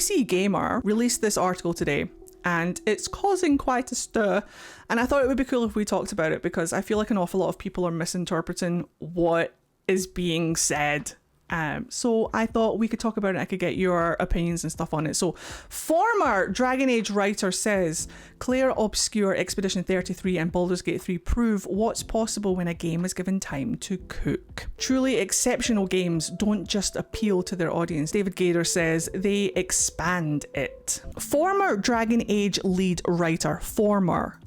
PC Gamer released this article today, and it's causing quite a stir, and I thought it would be cool if we talked about it, because I feel like an awful lot of people are misinterpreting what is being said. So I thought we could talk about it. I could get your opinions and stuff on it. So former Dragon Age writer says Claire Obscure, Expedition 33 and Baldur's Gate 3 prove what's possible when a game is given time to cook. Truly exceptional games don't just appeal to their audience. David Gaider says they expand it. Former Dragon Age lead writer,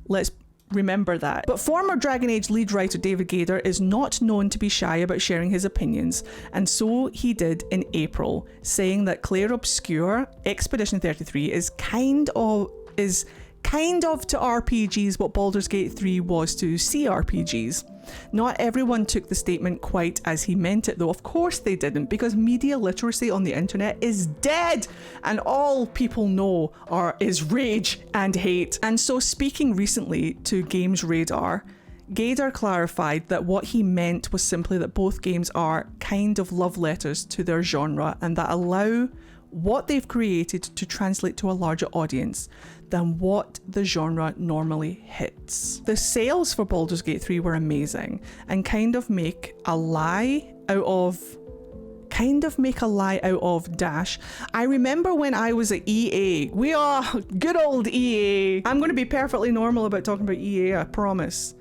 let's remember that. But former Dragon Age lead writer David Gaider is not known to be shy about sharing his opinions, and so he did in April, saying that Claire Obscure, Expedition 33 is kind of to RPGs what Baldur's Gate 3 was to CRPGs. Not everyone took the statement quite as he meant it, though. Of course they didn't, because media literacy on the internet is dead, and all people know is rage and hate. And so, speaking recently to Games Radar, Gaider clarified that what he meant was simply that both games are kind of love letters to their genre, and that allow what they've created to translate to a larger audience than what the genre normally hits. The sales for Baldur's Gate 3 were amazing, and kind of make a lie out of dash. I remember when I was at EA, we are good old EA. I'm going to be perfectly normal about talking about EA, I promise.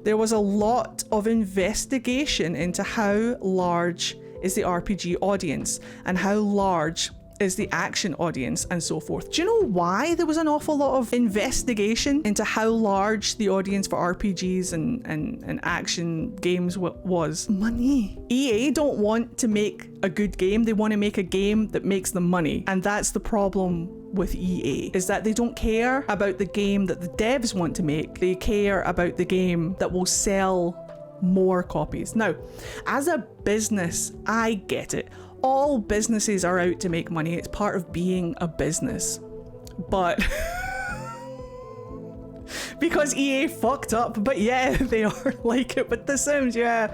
There was a lot of investigation into how large is the RPG audience and how large is the action audience and so forth. Do you know why there was an awful lot of investigation into how large the audience for RPGs and action games was? Money. EA don't want to make a good game, they want to make a game that makes them money. And that's the problem with EA, is that they don't care about the game that the devs want to make, they care about the game that will sell more copies. Now, as a business, I get it. All businesses are out to make money. It's part of being a business. But because EA fucked up, but yeah, they are like it with The Sims, yeah.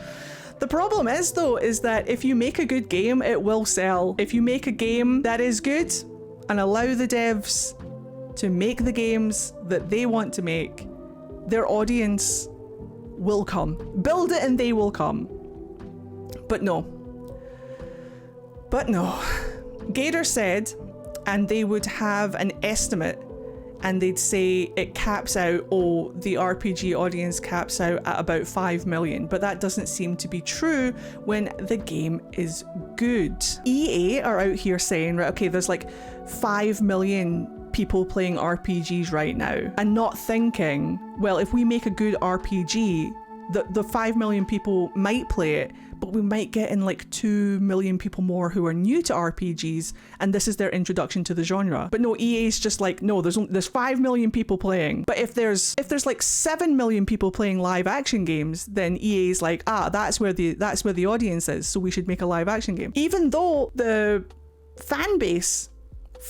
The problem is though, is that if you make a good game, it will sell. If you make a game that is good and allow the devs to make the games that they want to make, their audience will come. Build it and they will come. But no. Gaider said, and they would have an estimate, and they'd say it caps out, the RPG audience caps out at about 5 million, but that doesn't seem to be true when the game is good. EA are out here saying, right, okay, there's like 5 million people playing RPGs right now, and not thinking, well, if we make a good RPG, the 5 million people might play it, but we might get in like 2 million people more who are new to RPGs, and this is their introduction to the genre. But no, EA's just like, no, there's 5 million people playing. But if there's like 7 million people playing live action games, then EA's like, that's where the audience is, so we should make a live action game. Even though the fan base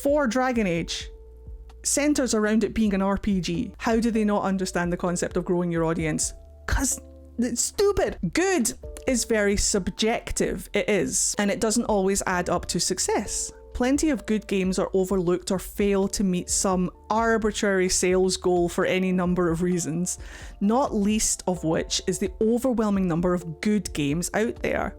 for Dragon Age centers around it being an RPG, how do they not understand the concept of growing your audience? Because it's stupid. Good is very subjective, it is, and it doesn't always add up to success. Plenty of good games are overlooked or fail to meet some arbitrary sales goal for any number of reasons, not least of which is the overwhelming number of good games out there.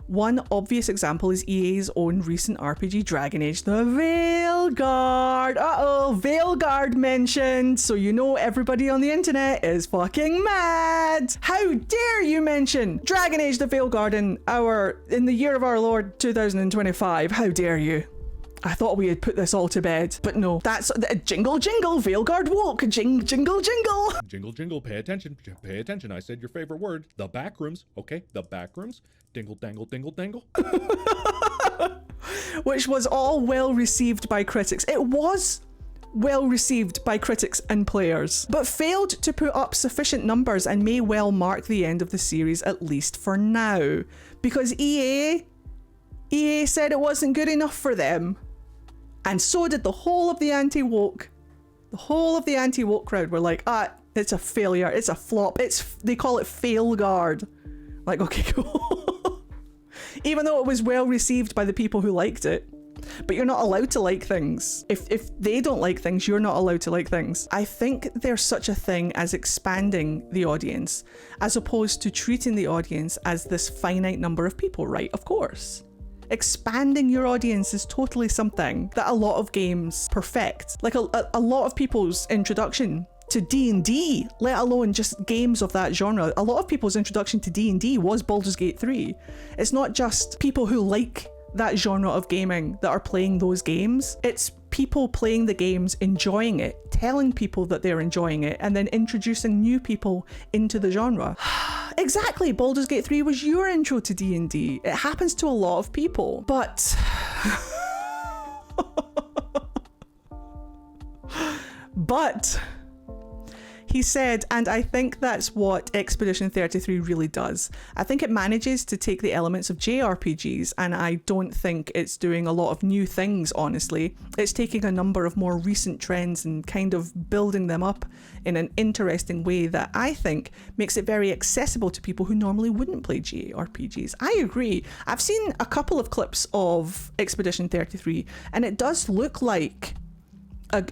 One obvious example is EA's own recent RPG Dragon Age, the Veilguard. Veilguard mentioned, so you know everybody on the internet is fucking mad. How dare you mention Dragon Age the Veilguard in the year of our Lord 2025? How dare you? I thought we had put this all to bed, but no. That's jingle jingle, Veilguard woke, jingle jingle. Jingle jingle, pay attention, I said your favorite word, the back rooms, okay? The back rooms, dingle dangle dingle dangle. Which was all well received by critics. It was well received by critics and players, but failed to put up sufficient numbers and may well mark the end of the series, at least for now. Because EA said it wasn't good enough for them. And so did the whole of the anti-woke. The whole of the anti-woke crowd were like, it's a failure, it's a flop, they call it Veilguard. Like, okay, cool. Even though it was well received by the people who liked it. but you're not allowed to like things. If they don't like things, you're not allowed to like things. I think there's such a thing as expanding the audience as opposed to treating the audience as this finite number of people, right? Of course. Expanding your audience is totally something that a lot of games perfect. Like a lot of people's introduction to D&D, let alone just games of that genre. A lot of people's introduction to D&D was Baldur's Gate 3. It's not just people who like that genre of gaming that are playing those games. It's people playing the games, enjoying it, telling people that they're enjoying it, and then introducing new people into the genre. Exactly, Baldur's Gate 3 was your intro to D&D. It happens to a lot of people, but... but... He said, and I think that's what Expedition 33 really does. I think it manages to take the elements of JRPGs, and I don't think it's doing a lot of new things, honestly. It's taking a number of more recent trends and kind of building them up in an interesting way that I think makes it very accessible to people who normally wouldn't play JRPGs. I agree. I've seen a couple of clips of Expedition 33, and it does look like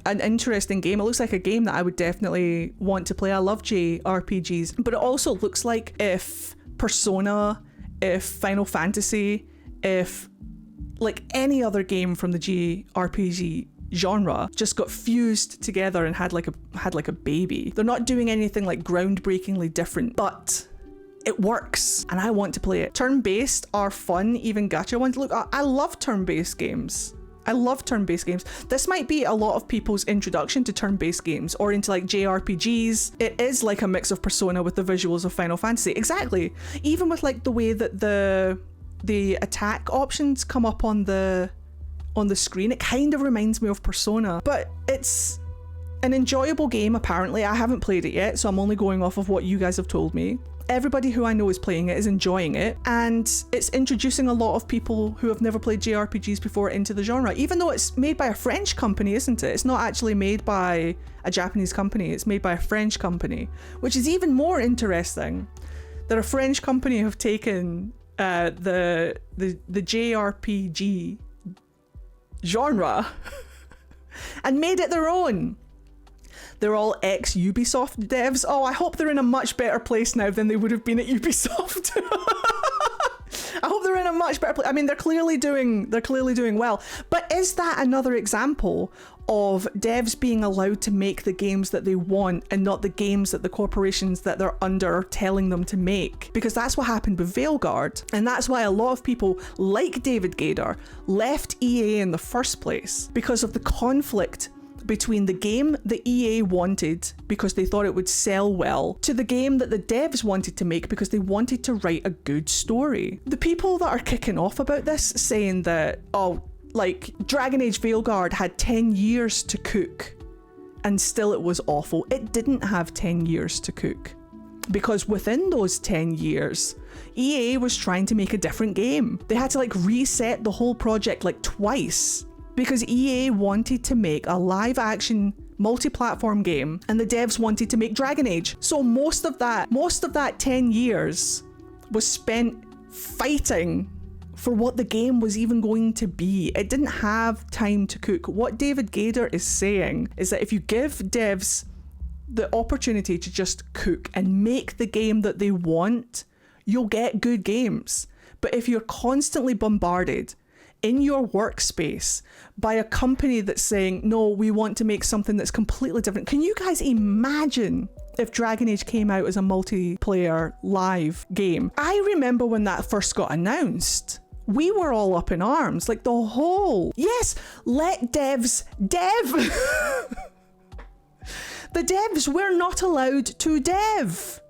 an interesting game. It looks like a game that I would definitely want to play. I love JRPGs, but it also looks like if Persona, if Final Fantasy, if like any other game from the JRPG genre just got fused together and had like a baby. They're not doing anything like groundbreakingly different, but it works and I want to play it. Turn-based are fun, even gacha ones. Look, I love turn-based games. I love turn-based games. This might be a lot of people's introduction to turn-based games or into like JRPGs. It is like a mix of Persona with the visuals of Final Fantasy. Exactly. Even with like the way that the attack options come up on the screen, it kind of reminds me of Persona. But it's an enjoyable game, apparently. I haven't played it yet, so I'm only going off of what you guys have told me. Everybody who I know is playing it is enjoying it, and it's introducing a lot of people who have never played JRPGs before into the genre, even though it's made by a French company, isn't it? It's not actually made by a Japanese company, it's made by a French company, which is even more interesting that a French company have taken the JRPG genre and made it their own. They're all ex-Ubisoft devs. Oh, I hope they're in a much better place now than they would have been at Ubisoft. I hope they're in a much better place. I mean, they're clearly doing well. But is that another example of devs being allowed to make the games that they want and not the games that the corporations that they're under are telling them to make? Because that's what happened with Veilguard, and that's why a lot of people like David Gaider left EA in the first place, because of the conflict between the game the EA wanted because they thought it would sell well to the game that the devs wanted to make because they wanted to write a good story. The people that are kicking off about this, saying that, oh, like Dragon Age Veilguard had 10 years to cook and still it was awful. It didn't have 10 years to cook, because within those 10 years, EA was trying to make a different game. They had to like reset the whole project like twice, because EA wanted to make a live action multi-platform game and the devs wanted to make Dragon Age. So most of that 10 years was spent fighting for what the game was even going to be. It didn't have time to cook. What David Gaider is saying is that if you give devs the opportunity to just cook and make the game that they want, you'll get good games. But if you're constantly bombarded in your workspace by a company that's saying, no, we want to make something that's completely different. Can you guys imagine if Dragon Age came out as a multiplayer live game? I remember when that first got announced, we were all up in arms. Like the whole, yes, let devs dev. The devs, we're not allowed to dev.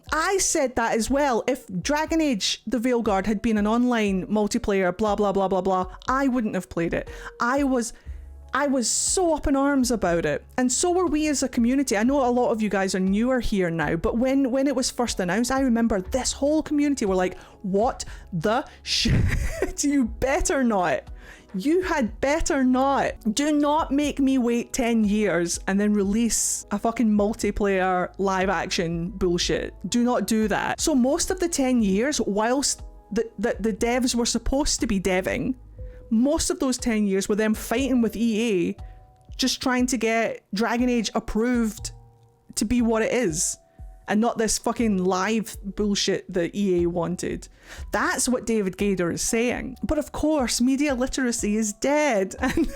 I said that as well. If Dragon Age the Veilguard had been an online multiplayer, blah, blah, blah, blah, blah, I wouldn't have played it. I was so up in arms about it. And so were we as a community. I know a lot of you guys are newer here now, but when it was first announced, I remember this whole community were like, what the shit? You better not. You had better not. Do not make me wait 10 years and then release a fucking multiplayer live action bullshit. Do not do that. So most of the 10 years, whilst the devs were supposed to be deving, most of those 10 years were them fighting with EA, just trying to get Dragon Age approved to be what it is, and not this fucking live bullshit that EA wanted. That's what David Gaider is saying. But of course, media literacy is dead. And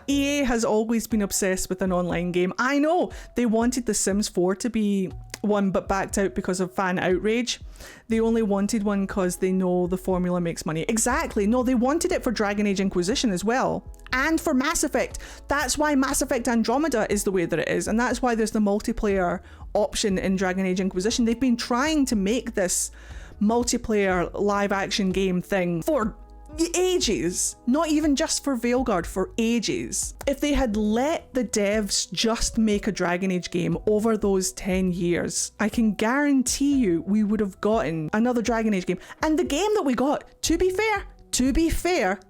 EA has always been obsessed with an online game. I know, they wanted The Sims 4 to be one, but backed out because of fan outrage. They only wanted one because they know the formula makes money. Exactly. No, they wanted it for Dragon Age Inquisition as well. And for Mass Effect. That's why Mass Effect Andromeda is the way that it is. And that's why there's the multiplayer option in Dragon Age Inquisition. They've been trying to make this multiplayer live action game thing for ages. Not even just for Veilguard, for ages. If they had let the devs just make a Dragon Age game over those 10 years, I can guarantee you we would have gotten another Dragon Age game. And the game that we got, to be fair,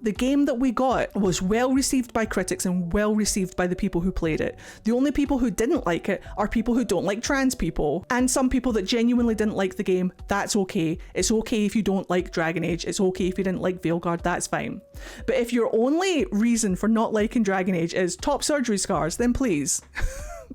the game that we got was well received by critics and well received by the people who played it. The only people who didn't like it are people who don't like trans people, and some people that genuinely didn't like the game. That's okay. It's okay if you don't like Dragon Age. It's okay if you didn't like Veilguard. That's fine. But if your only reason for not liking Dragon Age is top surgery scars, then please,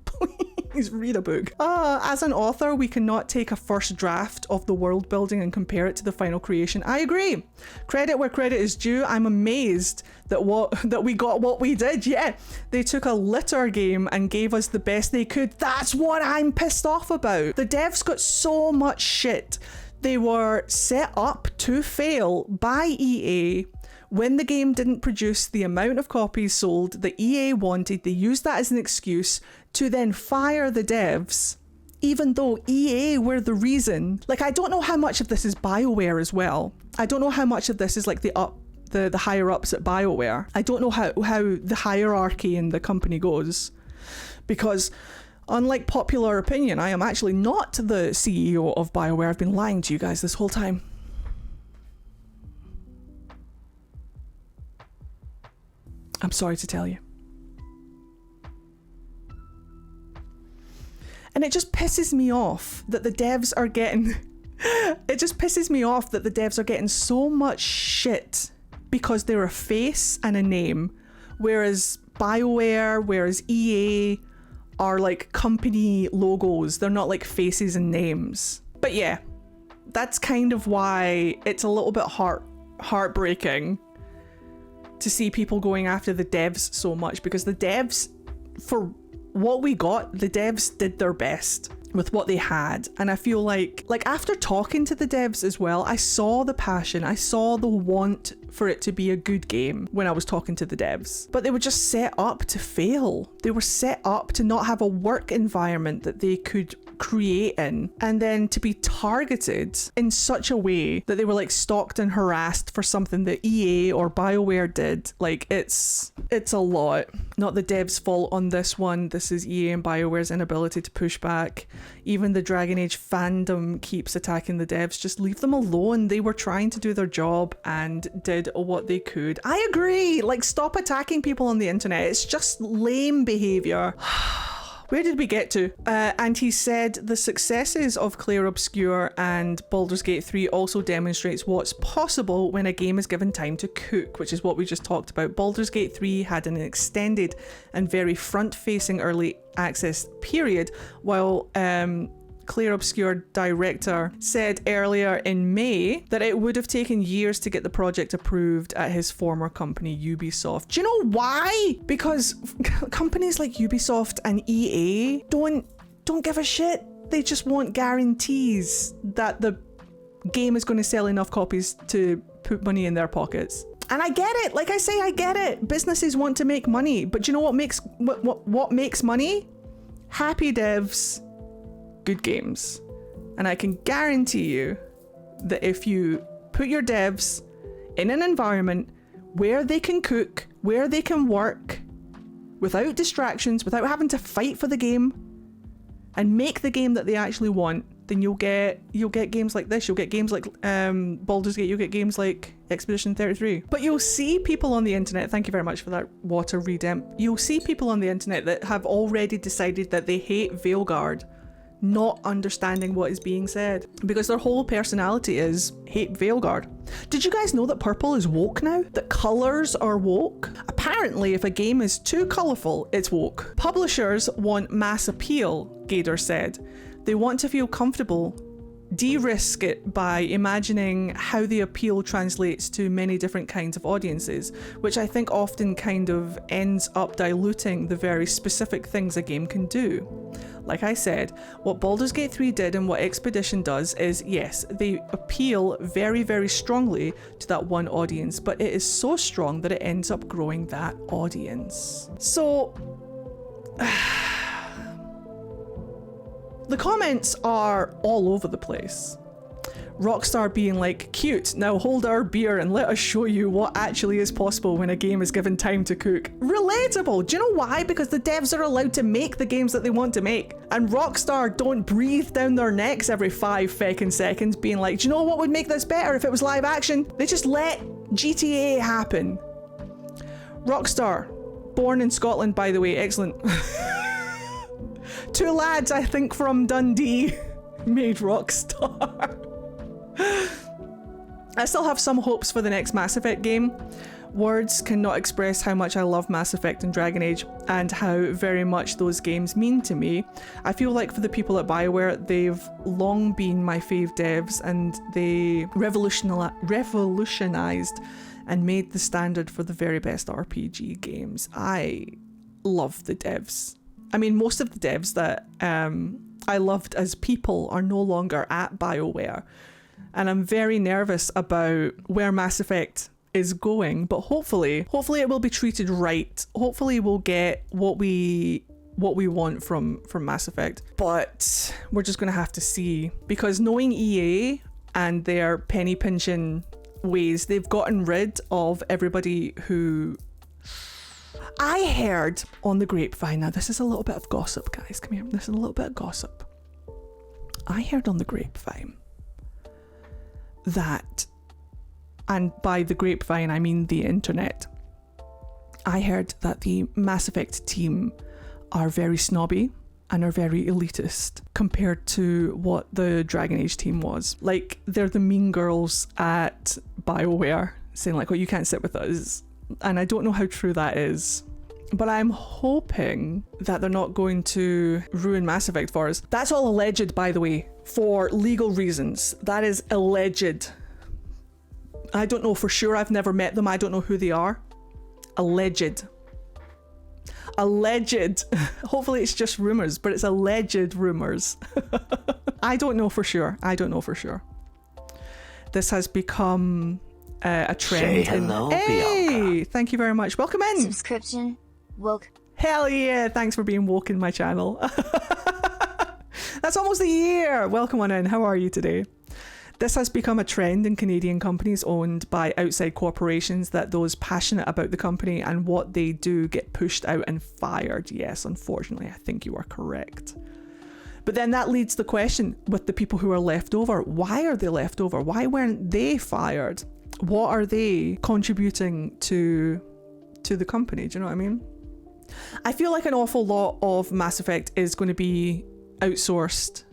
please read a book. As an author, we cannot take a first draft of the world building and compare it to the final creation. I agree. Credit where credit is due. I'm amazed that we got what we did. Yeah, they took a litter game and gave us the best they could. That's what I'm pissed off about. The devs got so much shit. They were set up to fail by EA. When the game didn't produce the amount of copies sold that EA wanted, they used that as an excuse to then fire the devs, even though EA were the reason. Like, I don't know how much of this is BioWare as well. I don't know how much of this is like the higher ups at BioWare. I don't know how the hierarchy in the company goes, because unlike popular opinion, I am actually not the CEO of BioWare. I've been lying to you guys this whole time. I'm sorry to tell you. And it just pisses me off that the devs are getting so much shit because they're a face and a name, whereas BioWare, whereas EA are like company logos. They're not like faces and names. But yeah, that's kind of why it's a little bit heartbreaking to see people going after the devs so much, because the devs, for what we got, the devs did their best with what they had. And I feel like after talking to the devs as well, I saw the passion, I saw the want for it to be a good game when I was talking to the devs. But they were just set up to fail. They were set up to not have a work environment that they could create in, and then to be targeted in such a way that they were like stalked and harassed for something that EA or BioWare did. Like, it's a lot. Not the devs' fault on this one. This is EA and BioWare's inability to push back. Even the Dragon Age fandom keeps attacking the devs. Just leave them alone. They were trying to do their job and did what they could. I agree. Like, stop attacking people on the internet. It's just lame behavior. Where did we get to? And he said the successes of Clair Obscur and Baldur's Gate 3 also demonstrates what's possible when a game is given time to cook, which is what we just talked about. Baldur's Gate 3 had an extended and very front-facing early access period, while Clair Obscur director said earlier in May that it would have taken years to get the project approved at his former company, Ubisoft. Do you know why? Because companies like Ubisoft and EA don't give a shit. They just want guarantees that the game is going to sell enough copies to put money in their pockets. And I get it. Like I say, I get it. Businesses want to make money, but do you know what makes money? Happy devs, good games. And I can guarantee you that if you put your devs in an environment where they can cook, where they can work without distractions, without having to fight for the game and make the game that they actually want, then you'll get games like this. You'll get games like Baldur's Gate. You'll get games like Expedition 33. But you'll see people on the internet, thank you very much for that water redemp. You'll see people on the internet that have already decided that they hate Veilguard not understanding what is being said, because their whole personality is hate Veilguard. Did you guys know that purple is woke now? That colours are woke? Apparently, if a game is too colourful, it's woke. Publishers want mass appeal, Gaider said. They want to feel comfortable, de-risk it by imagining how the appeal translates to many different kinds of audiences, which I think often kind of ends up diluting the very specific things a game can do. Like I said, what Baldur's Gate 3 did and what Expedition does is, yes, they appeal very, very strongly to that one audience, but it is so strong that it ends up growing that audience. So the comments are all over the place. Rockstar being like, cute, now hold our beer and let us show you what actually is possible when a game is given time to cook. Relatable. Do you know why? Because the devs are allowed to make the games that they want to make. And Rockstar don't breathe down their necks every 5 fucking seconds being like, do you know what would make this better if it was live action? They just let GTA happen. Rockstar, born in Scotland, by the way, excellent. 2 lads, I think, from Dundee made Rockstar. I still have some hopes for the next Mass Effect game. Words cannot express how much I love Mass Effect and Dragon Age and how very much those games mean to me. I feel like for the people at BioWare, they've long been my fave devs, and they revolutionized and made the standard for the very best RPG games. I love the devs. I mean, most of the devs that I loved as people are no longer at BioWare. And I'm very nervous about where Mass Effect is going, but hopefully it will be treated right. Hopefully we'll get what we want from Mass Effect. But we're just gonna have to see, because knowing EA and their penny pinching ways, they've gotten rid of everybody who I heard on the grapevine. Now this is a little bit of gossip, guys. Come here. This is a little bit of gossip. I heard on the grapevine that, and by the grapevine I mean the internet, I heard that the Mass Effect team are very snobby and are very elitist compared to what the Dragon Age team was. Like, they're the mean girls at BioWare saying like, oh, you can't sit with us. And I don't know how true that is, but I'm hoping that they're not going to ruin Mass Effect for us. That's all alleged, by the way, for legal reasons. That is alleged. I don't know for sure. I've never met them. I don't know who they are. Alleged. Alleged. Hopefully it's just rumors, but it's alleged rumors. I don't know for sure. I don't know for sure. This has become a trend. Say hello, Hey, Bianca. thank you very much. Welcome in. Subscription. Woke. Hell yeah, thanks for being woke in my channel. That's almost a year. Welcome on in. How are you today? This has become a trend in Canadian companies owned by outside corporations, that those passionate about the company and what they do get pushed out and fired. Yes, unfortunately, I think you are correct. But then that leads the question with the people who are left over. Why are they left over? Why weren't they fired? What are they contributing to the company? Do you know what I mean? I feel like an awful lot of Mass Effect is going to be outsourced.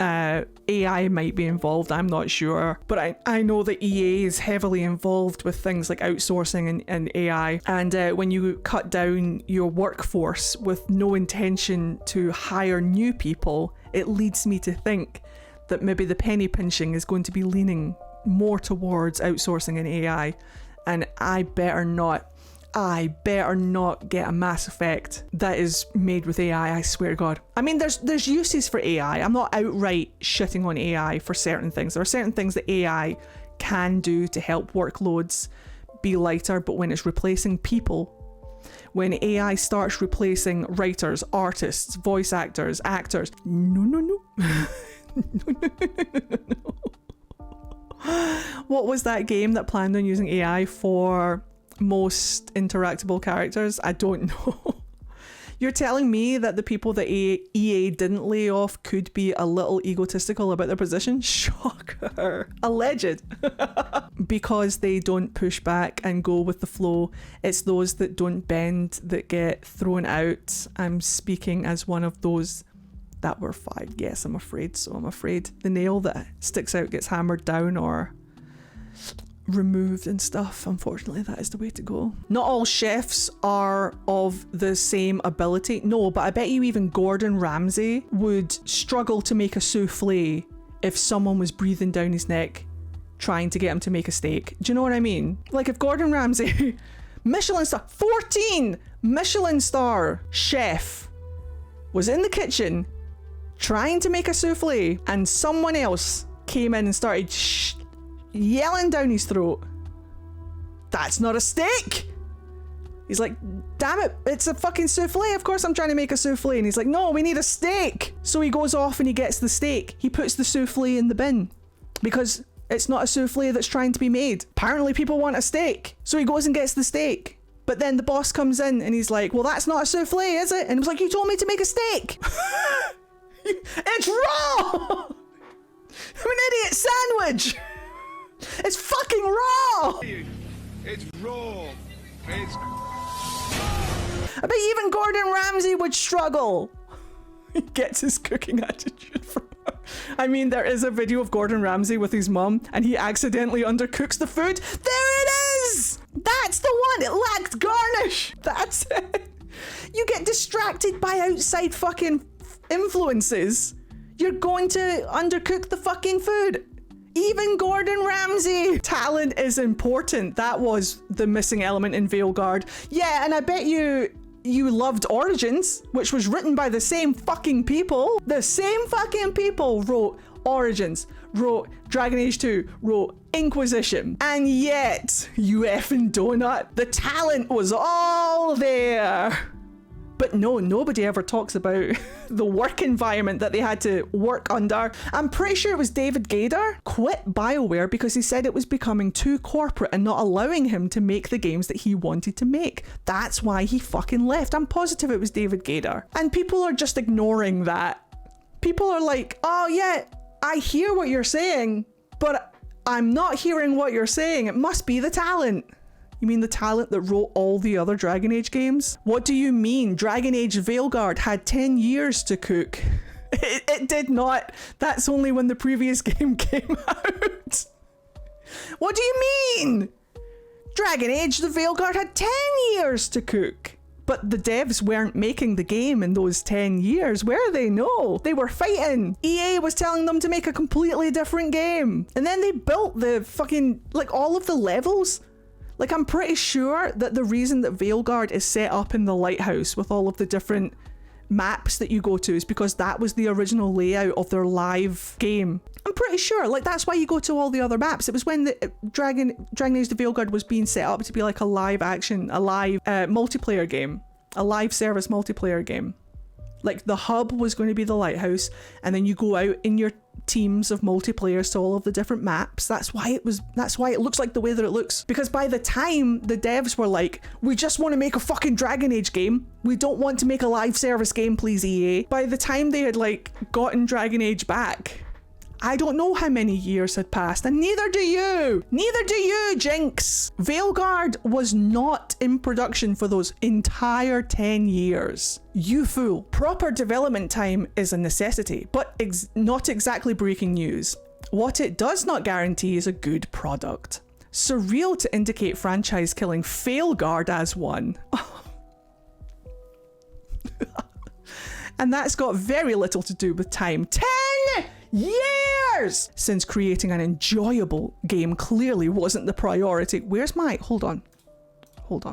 AI might be involved, I'm not sure, but I know that EA is heavily involved with things like outsourcing and AI, and when you cut down your workforce with no intention to hire new people, it leads me to think that maybe the penny pinching is going to be leaning more towards outsourcing and AI, and I better not get a Mass Effect that is made with AI, I swear to God. I mean, there's uses for AI. I'm not outright shitting on AI for certain things. There are certain things that AI can do to help workloads be lighter, but when it's replacing people, when AI starts replacing writers, artists, voice actors, no. What was that game that planned on using AI for most interactable characters? I don't know. You're telling me that the people that EA didn't lay off could be a little egotistical about their position? Shocker. Alleged. Because they don't push back and go with the flow. It's those that don't bend that get thrown out. I'm speaking as one of those that were 5. Yes, I'm afraid so. I'm afraid the nail that sticks out gets hammered down or removed and stuff. Unfortunately, that is the way to go. Not all chefs are of the same ability. No, but I bet you even Gordon Ramsay would struggle to make a souffle if someone was breathing down his neck trying to get him to make a steak. Do you know what I mean? Like if Gordon Ramsay, Michelin star, 14 Michelin star chef, was in the kitchen trying to make a souffle and someone else came in and started yelling down his throat, "That's not a steak!" He's like, "Damn it, it's a fucking souffle. Of course I'm trying to make a souffle." And he's like, "No, we need a steak." So he goes off and he gets the steak. He puts the souffle in the bin because it's not a souffle that's trying to be made. Apparently people want a steak. So he goes and gets the steak. But then the boss comes in and he's like, "Well, that's not a souffle, is it?" And he was like, "You told me to make a steak." It's raw! I'm an idiot sandwich! It's fucking raw! It's raw. It's... I bet even Gordon Ramsay would struggle. He gets his cooking attitude from her. I mean, there is a video of Gordon Ramsay with his mum and he accidentally undercooks the food. There it is! That's the one! It lacked garnish! That's it! You get distracted by outside fucking influences. You're going to undercook the fucking food. Even Gordon Ramsay. Talent is important. That was the missing element in Veilguard. Yeah, and I bet you loved Origins, which was written by the same fucking people. The same fucking people wrote Origins, wrote Dragon Age 2, wrote Inquisition. And yet, you effing donut, the talent was all there. But no, nobody ever talks about the work environment that they had to work under. I'm pretty sure it was David Gaider quit BioWare because he said it was becoming too corporate and not allowing him to make the games that he wanted to make. That's why he fucking left. I'm positive it was David Gaider. And people are just ignoring that. People are like, "Oh yeah, I hear what you're saying, but I'm not hearing what you're saying. It must be the talent." You mean the talent that wrote all the other Dragon Age games? What do you mean? Dragon Age Veilguard had 10 years to cook. It did not. That's only when the previous game came out. What do you mean? Dragon Age the Veilguard had 10 years to cook. But the devs weren't making the game in those 10 years, were they? No, they were fighting. EA was telling them to make a completely different game. And then they built the fucking, like all of the levels. Like, I'm pretty sure that the reason that Veilguard is set up in the lighthouse with all of the different maps that you go to is because that was the original layout of their live game. I'm pretty sure, like, that's why you go to all the other maps. It was when the Dragon Age the Veilguard was being set up to be like a live action, a live multiplayer game, a live service multiplayer game. Like, the hub was going to be the lighthouse, and then you go out in your teams of multiplayers to all of the different maps. That's why it looks like the way that it looks. Because by the time the devs were like, "We just want to make a fucking Dragon Age game. We don't want to make a live service game, please, EA." By the time they had like gotten Dragon Age back, I don't know how many years had passed, and neither do you. Neither do you, Jinx. Veilguard was not in production for those entire 10 years. You fool. Proper development time is a necessity, but not exactly breaking news. What it does not guarantee is a good product. Surreal to indicate franchise killing Veilguard as one. And that's got very little to do with time. 10 years since creating an enjoyable game clearly wasn't the priority. Where's my... Hold on.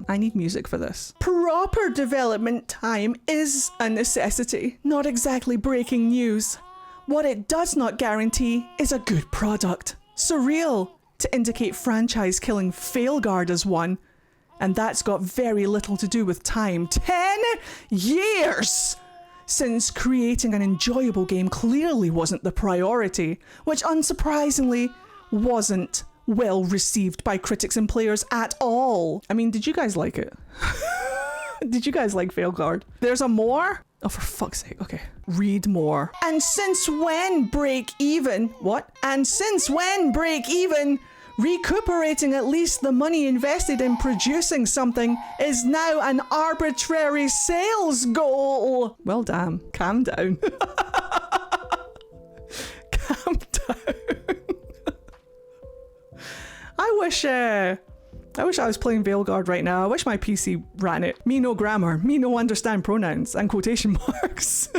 I need music for this. Proper development time is a necessity, not exactly breaking news. What it does not guarantee is a good product. Surreal to indicate franchise killing Veilguard as one. And that's got very little to do with time. 10 years! Since creating an enjoyable game clearly wasn't the priority, which unsurprisingly wasn't well received by critics and players at all. I mean, did you guys like it? Did you guys like Veilguard? There's a more? Oh, for fuck's sake. Okay. Read more. And since when break even? What? And since when break even? Recuperating at least the money invested in producing something is now an arbitrary sales goal. Well, damn. Calm down. down. I wish I was playing Veilguard right now. I wish my PC ran it. Me no grammar. Me no understand pronouns and quotation marks.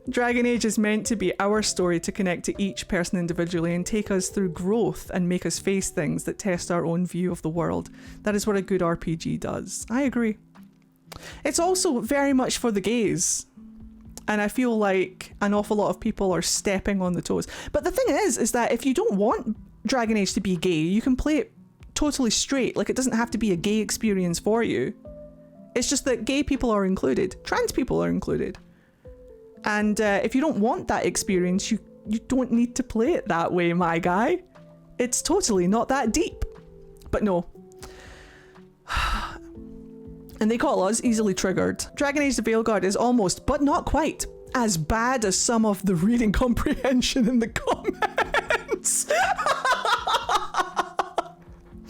Dragon Age is meant to be our story to connect to each person individually and take us through growth and make us face things that test our own view of the world. That is what a good RPG does. I agree. It's also very much for the gays. And I feel like an awful lot of people are stepping on the toes. But the thing is that if you don't want Dragon Age to be gay, you can play it totally straight. Like, it doesn't have to be a gay experience for you. It's just that gay people are included. Trans people are included. And if you don't want that experience, you don't need to play it that way, my guy. It's totally not that deep. But no. And they call us easily triggered. Dragon Age the Veilguard is almost, but not quite, as bad as some of the reading comprehension in the comments.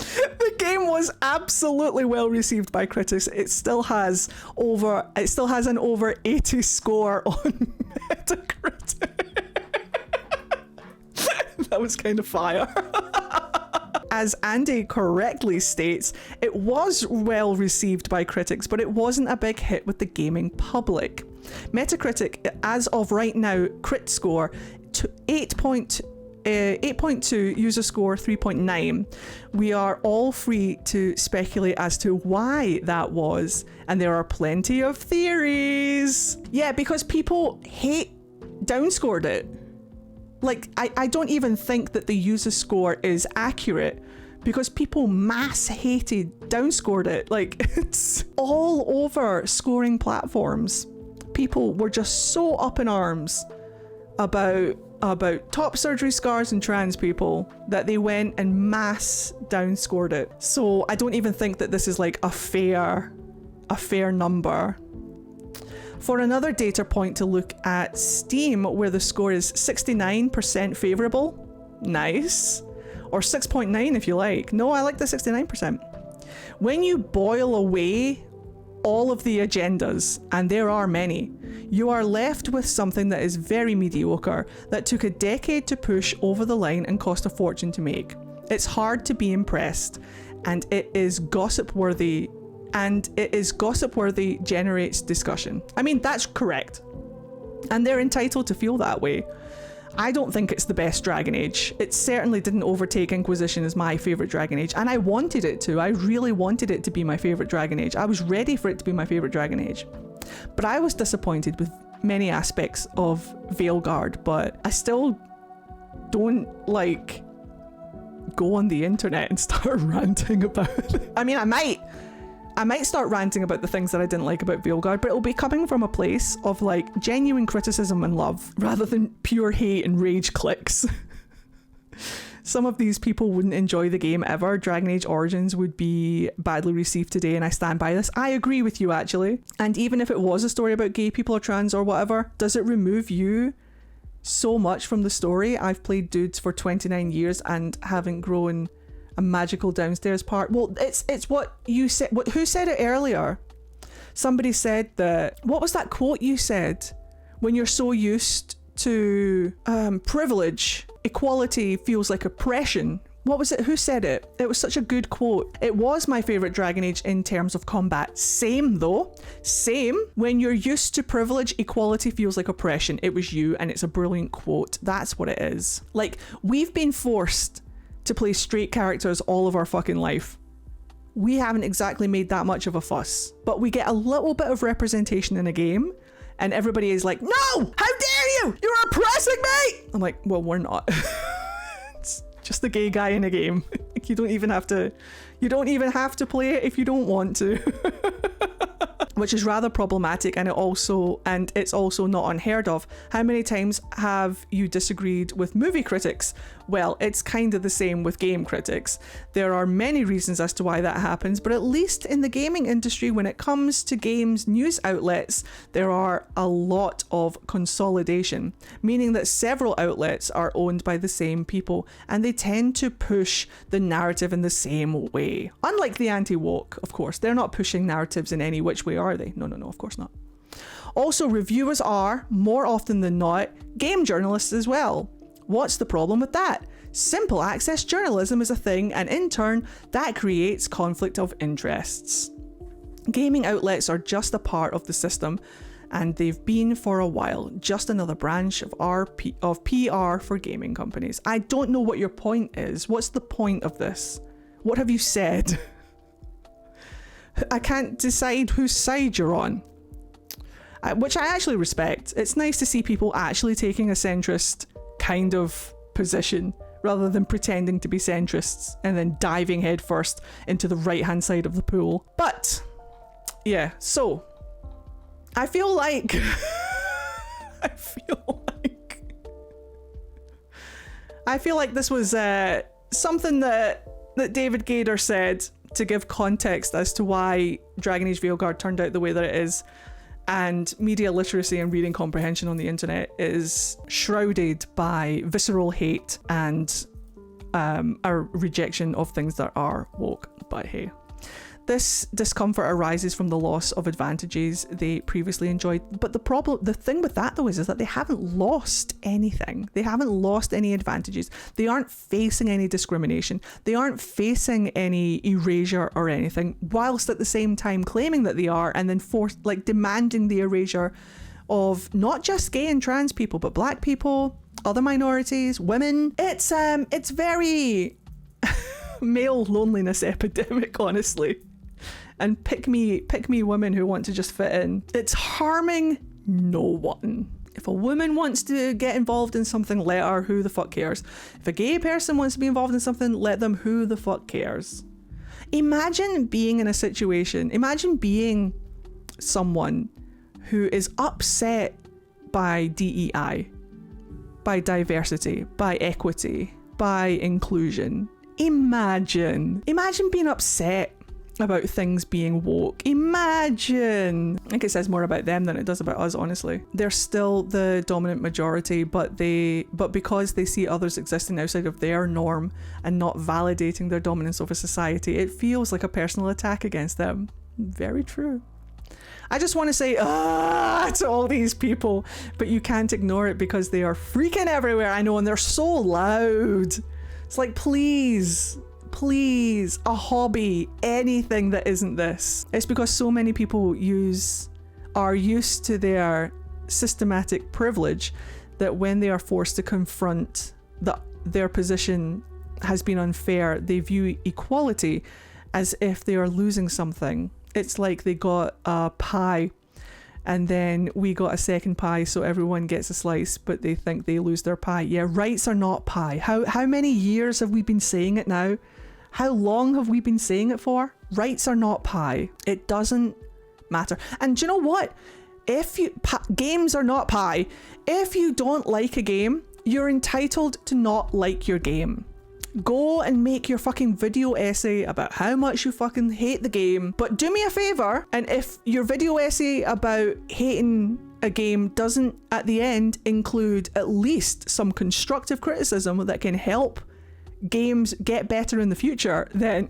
The game was absolutely well received by critics. It still has an over 80 score on Metacritic. That was kind of fire. As Andy correctly states, it was well received by critics, but it wasn't a big hit with the gaming public. Metacritic, as of right now, crit score to 8.2, user score 3.9. We are all free to speculate as to why that was, and there are plenty of theories. Yeah, because people downscored it. Like, I don't even think that the user score is accurate because people mass hated downscored it. Like, it's all over scoring platforms. People were just so up in arms about top surgery scars and trans people that they went and mass downscored it. So I don't even think that this is like a fair number. For another data point to look at Steam, where the score is 69% favourable. Nice. Or 6.9 if you like. No, I like the 69%. When you boil away all of the agendas, and there are many, you are left with something that is very mediocre, that took a decade to push over the line and cost a fortune to make. It's hard to be impressed, and it is gossip-worthy. Generates discussion. I mean, that's correct. And they're entitled to feel that way. I don't think it's the best Dragon Age. It certainly didn't overtake Inquisition as my favourite Dragon Age, and I wanted it to. I really wanted it to be my favourite Dragon Age. I was ready for it to be my favourite Dragon Age. But I was disappointed with many aspects of Veilguard, but I still don't, like, go on the internet and start ranting about it. I mean, I might start ranting about the things that I didn't like about Veilguard, but it'll be coming from a place of like genuine criticism and love rather than pure hate and rage clicks. Some of these people wouldn't enjoy the game ever. Dragon Age Origins would be badly received today, and I stand by this. I agree with you, actually. And even if it was a story about gay people or trans or whatever, does it remove you so much from the story? I've played dudes for 29 years and haven't grown a magical downstairs part. Well, it's what you said. Who said it earlier? Somebody said that, what was that quote you said? When you're so used to privilege, equality feels like oppression. What was it? Who said it? It was such a good quote. It was my favourite Dragon Age in terms of combat. Same though. Same. When you're used to privilege, equality feels like oppression. It was you, and it's a brilliant quote. That's what it is. Like, we've been forced to play straight characters all of our fucking life. We haven't exactly made that much of a fuss, but we get a little bit of representation in a game and everybody is like, no, how dare you, you're oppressing me. I'm like, well, we're not. It's just the gay guy in a game. You don't even have to play it if you don't want to. Which is rather problematic, and it's also not unheard of. How many times have you disagreed with movie critics? Well, it's kind of the same with game critics. There are many reasons as to why that happens, but at least in the gaming industry, when it comes to games news outlets, there are a lot of consolidation, meaning that several outlets are owned by the same people, and they tend to push the narrative in the same way. Unlike the anti-woke, of course, they're not pushing narratives in any which way, are they? No, of course not. Also, reviewers are, more often than not, game journalists as well. What's the problem with that? Simple access journalism is a thing, and in turn, that creates conflict of interests. Gaming outlets are just a part of the system, and they've been for a while. Just another branch of PR for gaming companies. I don't know what your point is. What's the point of this? What have you said? I can't decide whose side you're on. Which I actually respect. It's nice to see people actually taking a centrist kind of position rather than pretending to be centrists and then diving headfirst into the right-hand side of the pool. But, yeah, so I feel like I feel like this was something that David Gaider said to give context as to why Dragon Age Veilguard turned out the way that it is, and media literacy and reading comprehension on the internet is shrouded by visceral hate and a rejection of things that are woke. But hey, this discomfort arises from the loss of advantages they previously enjoyed. But the thing with that though is that they haven't lost anything. They haven't lost any advantages. They aren't facing any discrimination. They aren't facing any erasure or anything, whilst at the same time claiming that they are, and then demanding the erasure of not just gay and trans people, but black people, other minorities, women. It's very male loneliness epidemic, honestly. And pick me women who want to just fit in. It's harming no one. If a woman wants to get involved in something, let her. Who the fuck cares? If a gay person wants to be involved in something, let them. Who the fuck cares? Imagine being in a situation, imagine being someone who is upset by DEI, by diversity, by equity, by inclusion. Imagine being upset about things being woke. Imagine. I think it says more about them than it does about us, honestly. They're still the dominant majority, but because they see others existing outside of their norm and not validating their dominance over society, it feels like a personal attack against them. Very true. I just want to say to all these people, but you can't ignore it because they are freaking everywhere, I know, and they're so loud. It's like, please, a hobby, anything that isn't this. It's because so many people are used to their systematic privilege that when they are forced to confront that their position has been unfair, they view equality as if they are losing something. It's like they got a pie and then we got a second pie, so everyone gets a slice, but they think they lose their pie. Yeah, rights are not pie. How many years have we been saying it now? How long have we been saying it for? Rights are not pie. It doesn't matter. And do you know what? Games are not pie. If you don't like a game, you're entitled to not like your game. Go and make your fucking video essay about how much you fucking hate the game, but do me a favor, and if your video essay about hating a game doesn't at the end include at least some constructive criticism that can help games get better in the future, then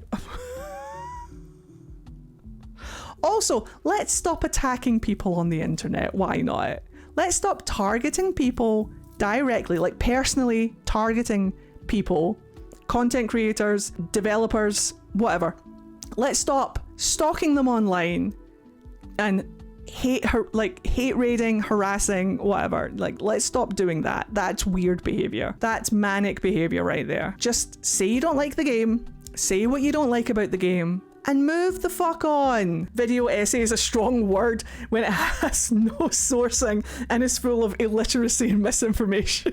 also, let's stop attacking people on the internet. Why not? Let's stop targeting people directly, like personally targeting people, content creators, developers, whatever. Let's stop stalking them online and hate raiding, harassing, whatever. Like, let's stop doing that. That's weird behavior. That's manic behavior right there. Just say you don't like the game, say what you don't like about the game, and move the fuck on. Video essay is a strong word when it has no sourcing and is full of illiteracy and misinformation.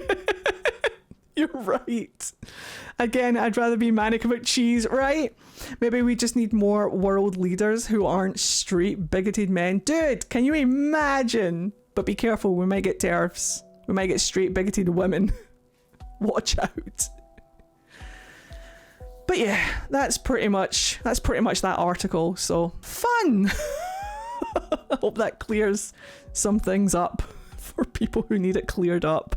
You're right. Again, I'd rather be manic about cheese, right? Maybe we just need more world leaders who aren't straight bigoted men. Dude, can you imagine? But be careful, we might get TERFs. We might get straight bigoted women. Watch out. But yeah, that's pretty much that article. So fun. I hope that clears some things up for people who need it cleared up.